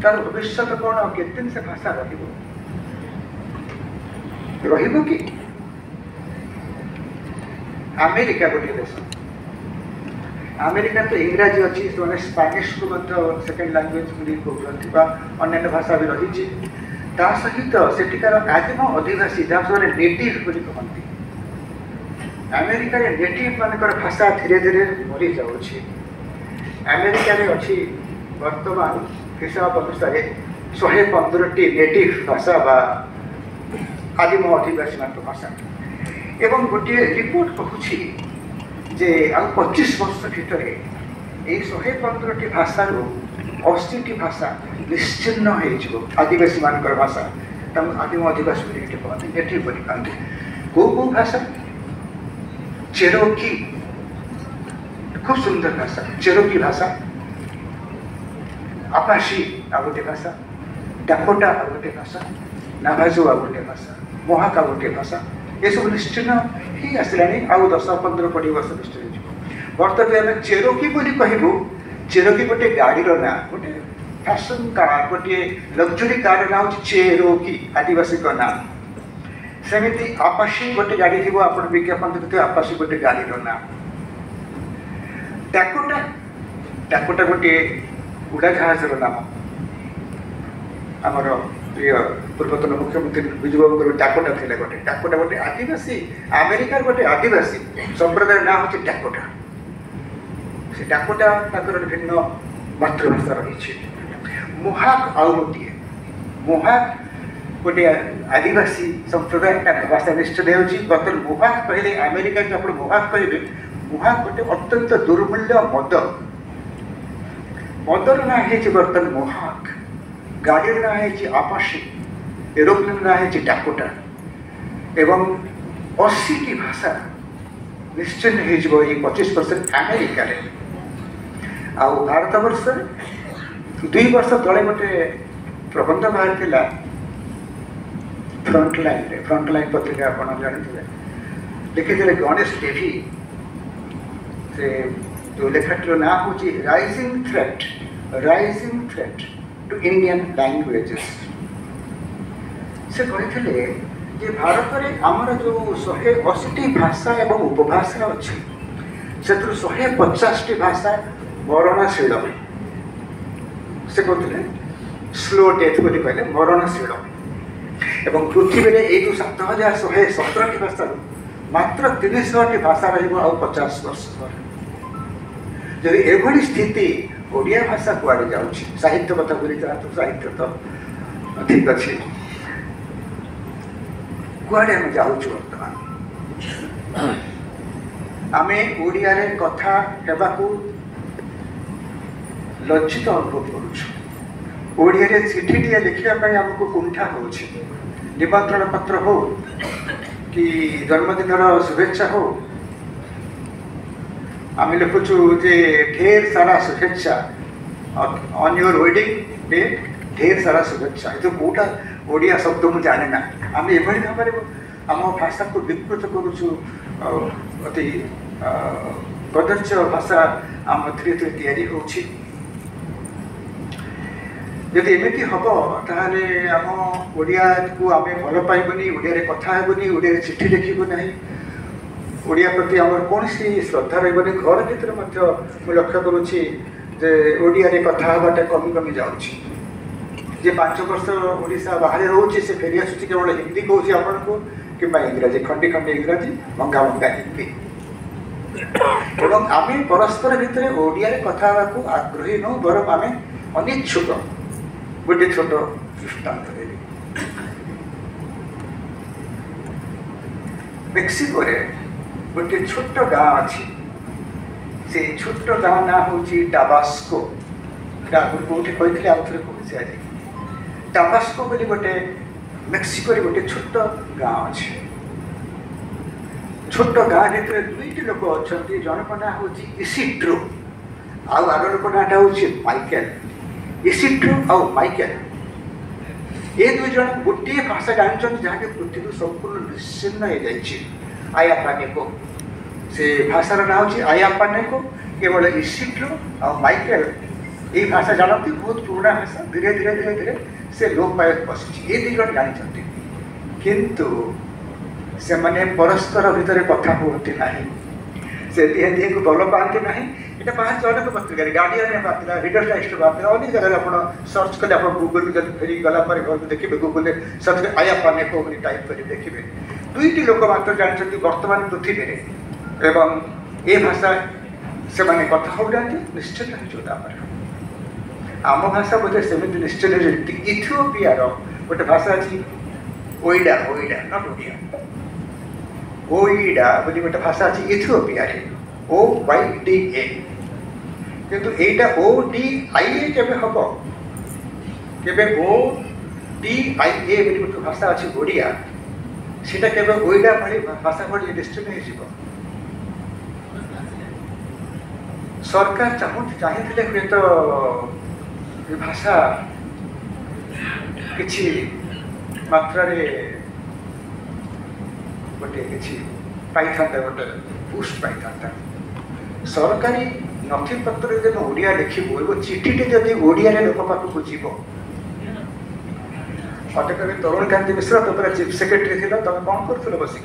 तार भविष्य कौन और केते से भाषा रहिबो कि अमेरिका गोटे देश अमेरिका तो इंग्राजी अच्छी से स्पानिश को सेकेंड लैंग्वेज बोली कहते अन्य भाषा भी रही ता सहित सेठिकार आदिम अधिवासी जहाँ नेटिव बोली कहती अमेरिका नेटिव मानकर भाषा धीरे धीरे मरी जाऊँगी अमेरिका अच्छी वर्तमान हिसाब अनुसार 115टी नेटिव भाषा बा आदिम अधिवासी मान भाषा एवं गोटे रिपोर्ट कहूँ जे आ 25 वर्ष भितर यही 115टी भाषा 80टी भाषा निश्चिन्न हो आदिवासी मान भाषा आदिम आदिवासी कहते नेटिव बोली कहते कौ कौ भाषा चेरोकी खूब सुंदर भाषा चेरोकी भाषा आपाशी आ गोटे भाषा डाकोटा आ गोटे भाषा नाभाजो आ गोटे भाषा मोहाक आ गोटे भाषा ये सब निश्चिन्न ही आसलानी आउ 10-15-20 वर्ष निश्चित बर्तमान आम चेरोकी बोली कहबू चेरोकी गोटे गाड़ीर ना गोटे फैशन कार गोटे लग्जरी कार ना हूँ चेरोकी आदिवासी ना सेमती आपाशी गोटे गाड़ी थी आप विज्ञापन देखते आपाशी गोटे गाड़ीर ना डाकोटा डाकोटा गोटे उड़ाजाहाजर नाम आमर प्रिय पूर्वतन मुख्यमंत्री विजु बाबू डाकोटा थे गोटे गोटे आदिवासी अमेरिकार गोटे आदिवासी संप्रदाय ना हूँ डाकोटा से डाकोटा भिन्न मातृभाषा रही मोहाक आउ गोटे मोहाक गोटे आदिवासी संप्रदाय भाषा निश्चित होती बर्तमान मोहाक कहले अमेरिका जो आप मोहाक कहे मोहाक गोटे अत्यंत दुर्मूल्य मद मदर ना है बर्तमान मोहाक गाड़ी ना है आपाशी एरोप्लेन ना है डाकोटा एवं 80टी भाषा निश्चिन्न हो 25% अमेरिका आ भारत वर्ष 2 वर्ष तले गोटे प्रबंध बाहर फ्रंटलाइन पत्रिका आप जानते लिखी गणेश देवी से जो लेखाटर ना हूँ rising threat to Indian languages से कहते भारत में आमर जो 180टी भाषा एवं उपभाषा अच्छी से 150टी भाषा मरणशील से कहते स्लो डेथ बोली कहले मरणशील एवं पृथ्वी में यू 7117टी भाषा मात्र 300टी भाषा रहा 50 वर्ष पर जदि एभली स्थिति ओडिया भाषा कुआड़े जाऊँ साहित्य कथा बोली तो साहित्य तो ठीक अच्छे कुआड़े आम जाऊँ बर्तमान आम ओडिया कथा हेबाकू लज्जित अनुभव करुँ ओडिया चिठीटे लिखापी आमको कुंठा हो निमंत्रण पत्र हो कि जन्मदिन शुभेच्छा हो आम लिखुचु जे ढेर सारा शुभेच्छा ऑन योर वेडिंग डे ढेर सारा शुभेच्छा ये कौटा ओडिया शब्द मुझे जाने ना आम एभली भाव में आम भाषा को विकृत करुचु अति कदर्च भाषा आम धीरे धीरे तैयारी होछि यदि एमती हम ताहले आम ओडिया को आम भल पाइबनी ओडिया कथा हेबनी ओडिया चिठी लिखबू ना ओडिया प्रति आम कौन श्रद्धा रही घर भर मुझे लक्ष्य करुँची जे ओडिया कथा हाँटा कमी कमी जाऊँगी जे 5 वर्ष ओडिशा बाहर रोचे से फेरी आसुची केवल हिंदी कहूँ आपन को कि इंग्राजी खंडी खंडी इंग्राजी भंगा भंगा हिंदी एवं आम परस्पर भितर ओडिया कथा को आग्रही नु बरम आम अनिच्छुक गोटे छोट दृष्टांत मेक्सिको गोटे छोट गाँव अच्छी से छोट गाँव ना हूँ टाबास्को कौटे कही आउ थे कहूँ आज टाबास्को बोली गोटे मेक्सिको गोटे छोट गाँव अच्छे छोट गाँव भर दुईटी लोक अच्छा जनक ना हूँ इसिड्रो आउ आर लोक नाटा हूँ माइकेल इसिड्रो आउ माइकेल ये दुई जन गोटे भाषा जानते जहाँकि पृथ्वी संपूर्ण निश्चिन्न हो जाए आयापानेको से भाषार ना हूँ आयापानेको केवल इसिड्रो आ माइकेल ये भाषा जानती बहुत पुराना भाषा धीरे धीरे धीरे धीरे से लोप पाइक बसी ये दी जन जानते किंतु से माने परस्पर भितर कथा कहते ना से दिहे दिहे को भल पाते ना ये बाहर अनेक पत्रिका गार्डियन बाहर रीडर डाइजेस्ट बाहर अनेक जगह आप सर्च कले आप गूगल जब फेरी गला घर को देखिए गूगल सर्च कर आया पाने को टाइप कर देखिए दुईटी लोक मात्र जानते वर्तमान पृथ्वी में एवं ये भाषा से माने कथा हो जाती निश्चित नहीं आम भाषा बोधे सेमती निश्चित इथियोपियार गोटे भाषा अच्छी ओइडा ओइडा नट ओडिया ओइडा बोली गोटे भाषा अच्छी इथियोपिया OYDA किंतु एटा ODIA केबे हबो केबे ODIA बोली गोटे भाषा अच्छी ओडिया सेटा केबे ओइडा भली भाषा भली निश्चित नहीं जीव सरकार चाहिए हुए तो ये भाषा किसी मात्रा गोटे किसी पाई था गोटे पुस्ट पाई था सरकारी नथी पत्र जब ओडिया लिखिबो एगो चिठीटे जदि ओडिया लोक पाखक जीव मत कहे तरुण कांति मिश्र तो चीफ सेक्रेटरी थी तुम कौन कर बसिक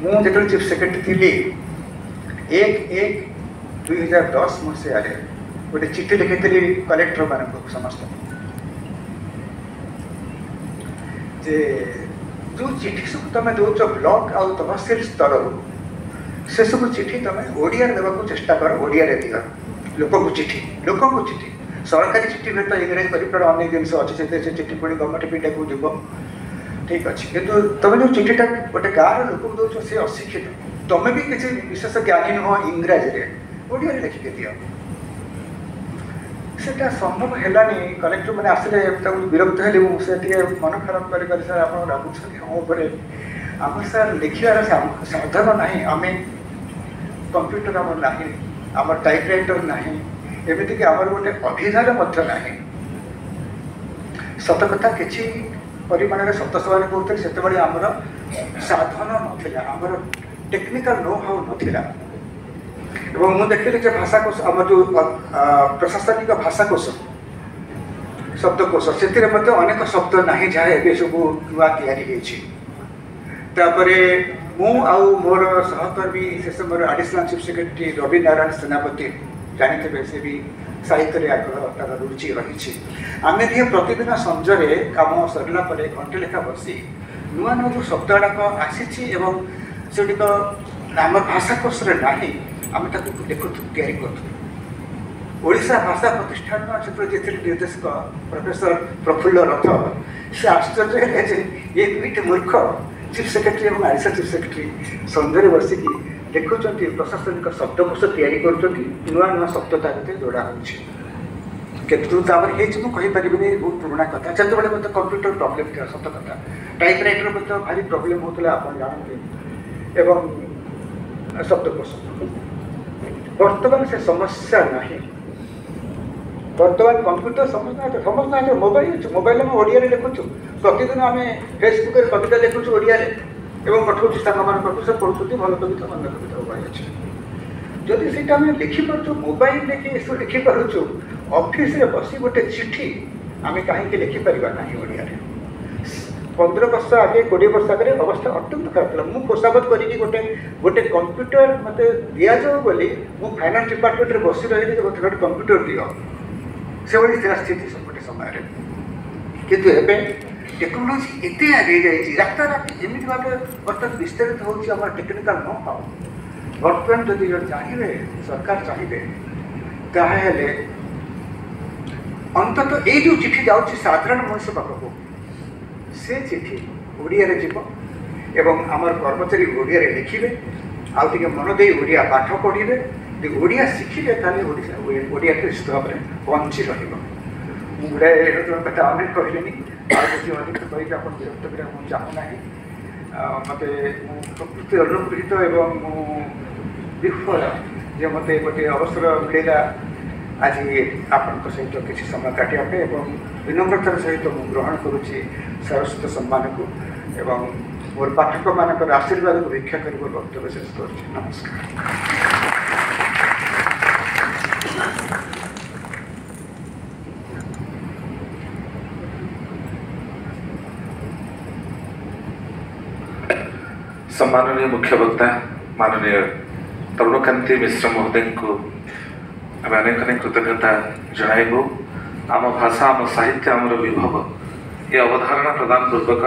मुझे चीफ सेक्रेटरी थी 1/1/2010 मसीह गोटे चिठी लिखी कलेक्टर मान समस्त जे जो चिठी सब तुम दौच ब्लॉक आउ तहसील स्तर से सब चिठी तुम ओडिया देवाक चेष्टा कर ओडिया दियो लोक चिठी सरकारी चिठी में तो इंग्रेज कर अनेक जिन अच्छे से चिठी पुणी गवर्नमेंट पीटा को जीव ठीक अच्छे कितु तुम जो चिठीटा गोटे गाँव लोक दौच से अशिक्षित तुम भी किसी विशेष ज्ञानी नुह इंग्राजी ओडिया लिखिक दियो सेटा संभव है कलेक्टर मैंने आसिले विरक्त हेली मुझे मन खराब कर सर आप रागुच्च आम सर लिखार साधन ना आम कंप्यूटर आम ना आम टाइपराइटर ना एमती आम गोटे अभिधान ना सत कथा कि परिमाण सत सवाल कहते से आमर साधन नाला आमर टेक्निकल नो हाउ नाला मुझे देखिली जो भाषाकोश आम जो प्रशासनिक भाषाकोश शब्दकोश से अनेक शब्द ना जहाँ ए सब नुआ या मोर सहकर्मी से समय additional chief secretary Ravi Narayan Senapati जानते से भी साहित्य आग्रह तार रुचि रही आम दिए प्रतिदिन संजय कम सरला घंटे लेखा बसी नुआ नुआ जो शब्द गुड़ाक आसी से आम भाषाकोश ना आम देखु तैयारी भाषा प्रतिष्ठान क्षेत्र जी निर्देशक प्रोफेसर प्रफुल्ल रथ से आश्चर्य है ये दुईट मूर्ख चीफ सेक्रेटरी और एडिशनल चीफ सेक्रेटरी संध्यारे बसिकी देखुं प्रशासनिक शब्दकोश तैयारी कर नुआ नुआ शब्द ताकते जोड़ा होतु कहीपर बहुत पुराना कथा से मतलब कंप्यूटर प्रॉब्लम था सत कथा टाइपराइटर मतलब भारी प्रॉब्लम होता आप जानते एवं शब्दकोश बर्तमान से समस्या नहीं बर्तमान कंप्यूटर समस्त मोबाइल मोबाइल में ओडिया लिखुचु प्रतिदिन आम फेसबुक कविता लिखुचु ओडिया पठाऊँ सांग मान से पढ़ुँच भल कविता मन कविता उपाय अच्छे जदि से लिखिपार मोबाइल लिखिपार ऑफिस रे बसी गोटे चिठी आम कहीं लिखिपर ना ओडिया 15 वर्ष आगे 20 वर्ष आगे अवस्था अत्यंत खराब था मुझे खोसाबत करी गोटे गोटे कंप्यूटर मत दि जाऊ बोली मु फाइनान्स डिपार्टमेंट रे बसी रही गोटे गोटे कंप्यूटर दियो से भाई स्थिर स्थिति गोटे समय किंतु एबे टेक्नोलोजी एते आगे जाइए रास्ता रात एमती भाव बर्तमान विस्तारित होम टेक्निकाल नो हाउ बर्तमान जदि चाहिए सरकार चाहिए ताहले अंततः ये जो चिठी जाऊँगी साधारण मनुष्य पाखक से चिठी ओडिया जीव एवं आमर कर्मचारी ओडिया लिखे आउ टे मन दे ओडिया पाठ पढ़े ओडिया शिखिले ओडिया निश्चित भाव में बंची रुड़ाए कथा अनेक कहले अधिक कही आप विरक्त करा चाहूना मत प्रकृति अनुग्रहित एवं विफल जे मत गोटे अवसर मिलला आज आपण सहित किसी समय काटिया विनम्रतार सहित मुझे ग्रहण करुच्ची सरस्वती सम्मान को एवं मोर पाठक मान आशीर्वाद को भिक्षा कर वक्तव्य शेष कर नमस्कार। सम्माननीय मुख्य वक्ता माननीय तरुणकांति मिश्र महोदय को आम अनेक अनेक कृतज्ञता जनाइबू। आम भाषा आम साहित्य आमर विभव ये अवधारणा प्रदान पूर्वक